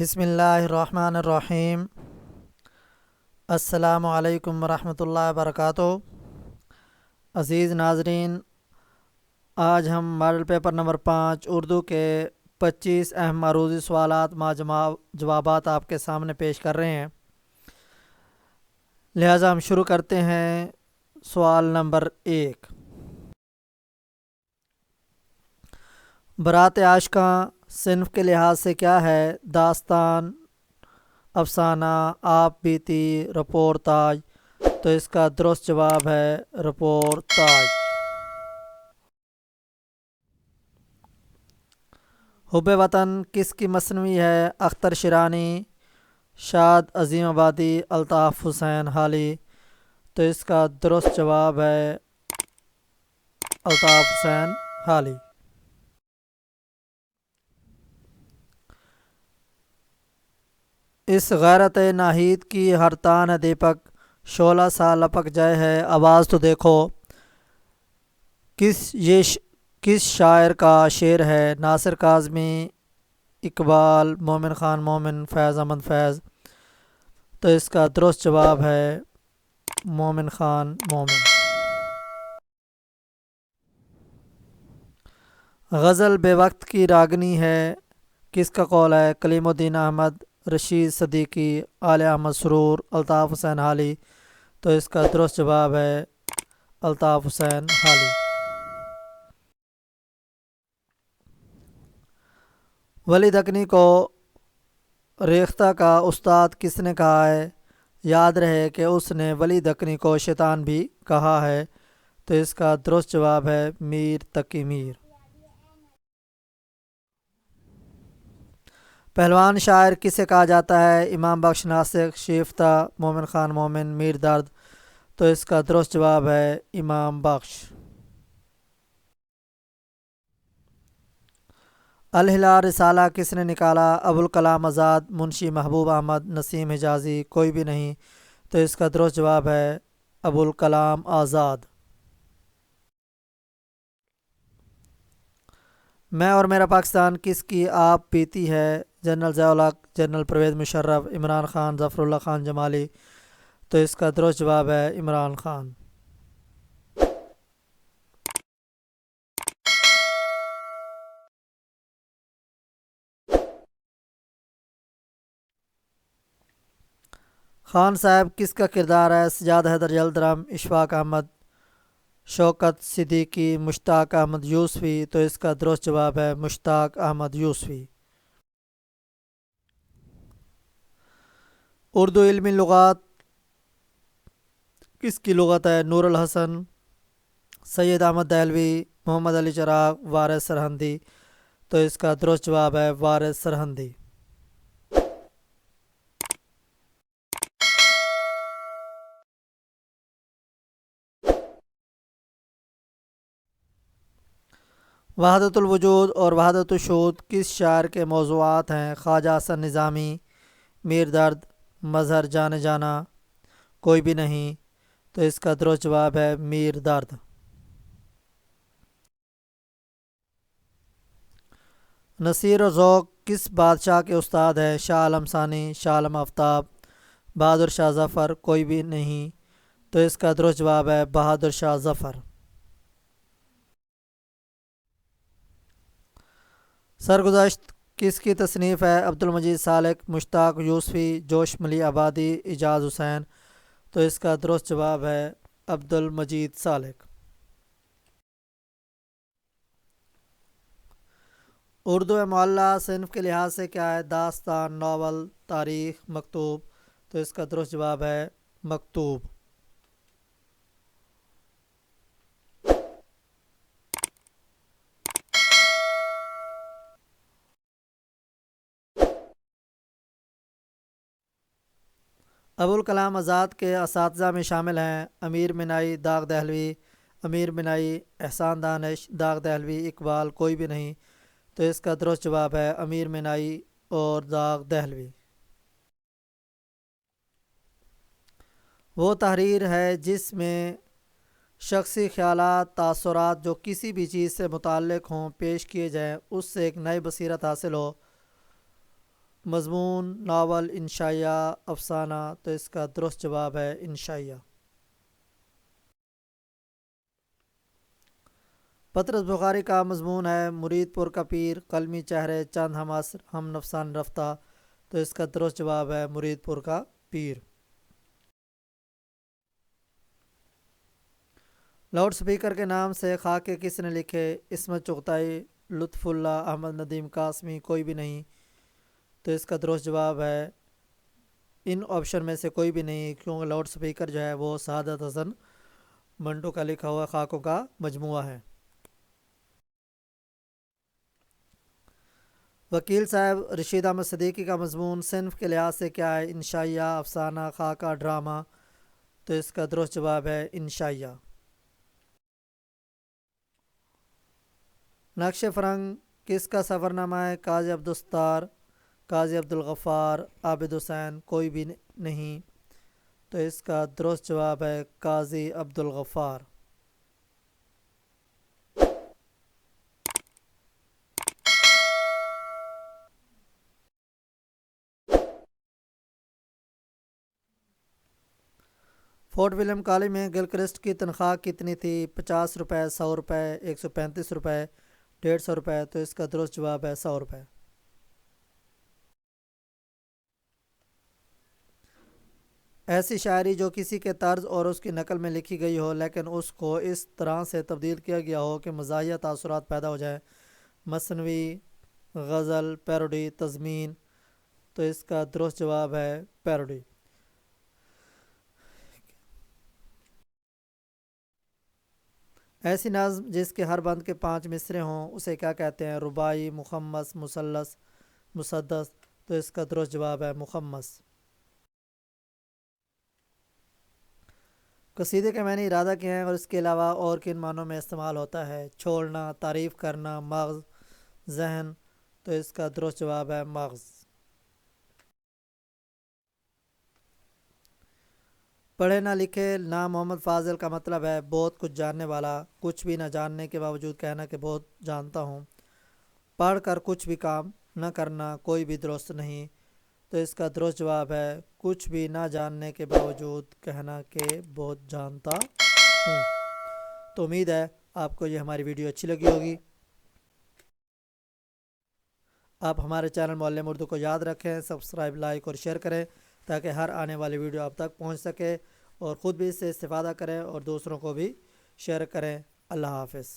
بسم اللہ الرحمن الرحیم۔ السلام علیکم ورحمۃ اللہ وبرکاتہ۔ عزیز ناظرین، آج ہم ماڈل پیپر نمبر 5 اردو کے 25 اہم عروضی سوالات جوابات آپ کے سامنے پیش کر رہے ہیں، لہٰذا ہم شروع کرتے ہیں۔ سوال نمبر 1، برات عاشقاں صنف کے لحاظ سے کیا ہے؟ داستان، افسانہ، آپ بیتی، رپورتاج۔ تو اس کا درست جواب ہے رپورتاج۔ حب وطن کس کی مصنوعی ہے؟ اختر شیرانی، شاد عظیم آبادی، الطاف حسین حالی۔ تو اس کا درست جواب ہے الطاف حسین حالی۔ اس غیرت ناہید کی ہر تان ہے دیپک، شعلہ سا لپک جائے ہے آواز تو دیکھو۔ کس شاعر کا شعر ہے؟ ناصر کاظمی، اقبال، مومن خان مومن، فیض احمد فیض۔ تو اس کا درست جواب ہے مومن خان مومن۔ غزل بے وقت کی راگنی ہے، کس کا قول ہے؟ کلیم الدین احمد، رشید صدیقی، آل احمد سرور، الطاف حسین حالی۔ تو اس کا درست جواب ہے الطاف حسین حالی۔ ولی دکنی کو ریختہ کا استاد کس نے کہا ہے؟ یاد رہے کہ اس نے ولی دکنی کو شیطان بھی کہا ہے۔ تو اس کا درست جواب ہے میر تقی میر۔ پہلوان شاعر کسے کہا جاتا ہے؟ امام بخش، ناسک، شیفتہ، مومن خان مومن، میر درد۔ تو اس کا درست جواب ہے امام بخش۔ الہلال رسالہ کس نے نکالا؟ ابوالکلام آزاد، منشی محبوب احمد، نسیم حجازی، کوئی بھی نہیں۔ تو اس کا درست جواب ہے ابوالکلام آزاد۔ میں اور میرا پاکستان کس کی آپ بیتی ہے؟ جنرل ضیاء الحق، جنرل پرویز مشرف، عمران خان، ظفر اللہ خان جمالی۔ تو اس کا درست جواب ہے عمران خان۔ خان صاحب کس کا کردار ہے؟ سجاد حیدر یلدرم، اشفاق احمد، شوکت صدیقی، مشتاق احمد یوسفی۔ تو اس کا درست جواب ہے مشتاق احمد یوسفی۔ اردو علمی لغات کس کی لغت ہے؟ نور الحسن، سید احمد دہلوی، محمد علی چراغ، وارث سرہندی۔ تو اس کا درست جواب ہے وارث سرہندی۔ وحدت الوجود اور وحدت الشہود کس شاعر کے موضوعات ہیں؟ خواجہ حسن نظامی، میر درد، مظہر جانے جانا، کوئی بھی نہیں۔ تو اس کا درست جواب ہے میر درد۔ نصیر و ذوق کس بادشاہ کے استاد ہیں؟ شاہ عالم ثانی، شاہ عالم آفتاب، بہادر شاہ ظفر، کوئی بھی نہیں۔ تو اس کا درست جواب ہے بہادر شاہ ظفر۔ سرگزشت کس کی تصنیف ہے؟ عبدالمجید سالک، مشتاق یوسفی، جوش ملی آبادی، اعجاز حسین۔ تو اس کا درست جواب ہے عبدالمجید سالک۔ اردو معلیٰ صنف کے لحاظ سے کیا ہے؟ داستان، ناول، تاریخ، مکتوب۔ تو اس کا درست جواب ہے مکتوب۔ ابوالکلام آزاد کے اساتذہ میں شامل ہیں امیر مینائی، داغ دہلوی، امیر مینائی، احسان دانش، داغ دہلوی، اقبال، کوئی بھی نہیں۔ تو اس کا درست جواب ہے امیر مینائی اور داغ دہلوی۔ وہ تحریر ہے جس میں شخصی خیالات، تاثرات جو کسی بھی چیز سے متعلق ہوں پیش کیے جائیں، اس سے ایک نئی بصیرت حاصل ہو۔ مضمون ناول انشائیہ افسانہ، تو اس کا درست جواب ہے انشائیہ۔ پطرس بخاری کا مضمون ہے مرید پور کا پیر، قلمی چہرے چند ہم عصر ہم نفسان رفتہ، تو اس کا درست جواب ہے مرید پور کا پیر۔ لاؤڈ سپیکر کے نام سے خاکے کس نے لکھے؟ عصمت چغتائی، لطف اللہ، احمد ندیم قاسمی، کوئی بھی نہیں، تو اس کا درست جواب ہے ان آپشن میں سے کوئی بھی نہیں، کیونکہ لاؤڈ سپیکر جو ہے وہ سعادت حسن منٹو کا لکھا ہوا خاکوں کا مجموعہ ہے۔ وکیل صاحب رشید احمد صدیقی کا مضمون صنف کے لحاظ سے کیا ہے؟ انشائیہ، افسانہ، خاکہ، ڈرامہ، تو اس کا درست جواب ہے انشائیہ۔ نقش فرنگ کس کا سفر نامہ ہے؟ قاضی عبدالستار، قاضی عبدالغفار، عابد حسین، کوئی بھی نہیں، تو اس کا درست جواب ہے قاضی عبدالغفار۔ فورٹ ولیم کالج میں گلکرسٹ کی تنخواہ کتنی تھی؟ 50 روپے، 100 روپے، 135 روپے، 150 روپے، تو اس کا درست جواب ہے 100 روپے۔ ایسی شاعری جو کسی کے طرز اور اس کی نقل میں لکھی گئی ہو لیکن اس کو اس طرح سے تبدیل کیا گیا ہو کہ مزاحیہ تاثرات پیدا ہو جائیں، مثنوی، غزل، پیروڈی، تضمین، تو اس کا درست جواب ہے پیروڈی۔ ایسی نظم جس کے ہر بند کے 5 مصرے ہوں اسے کیا کہتے ہیں؟ رباعی، مخمس، مثلث، مسدس، تو اس کا درست جواب ہے مخمس۔ قصیدے کے معنی ارادہ کیا ہیں اور اس کے علاوہ اور کن معنوں میں استعمال ہوتا ہے؟ چھوڑنا، تعریف کرنا، مغز، ذہن، تو اس کا درست جواب ہے مغز۔ پڑھے نہ لکھے نام محمد فاضل کا مطلب ہے بہت کچھ جاننے والا، کچھ بھی نہ جاننے کے باوجود کہنا کہ بہت جانتا ہوں۔ پڑھ کر کچھ بھی کام نہ کرنا، کوئی بھی درست نہیں، تو اس کا درست جواب ہے کچھ بھی نہ جاننے کے باوجود کہنا کہ بہت جانتا ہوں۔ تو امید ہے آپ کو یہ ہماری ویڈیو اچھی لگی ہوگی۔ آپ ہمارے چینل معلم اردو کو یاد رکھیں، سبسکرائب، لائک اور شیئر کریں تاکہ ہر آنے والی ویڈیو آپ تک پہنچ سکے، اور خود بھی اس سے استفادہ کریں اور دوسروں کو بھی شیئر کریں۔ اللہ حافظ۔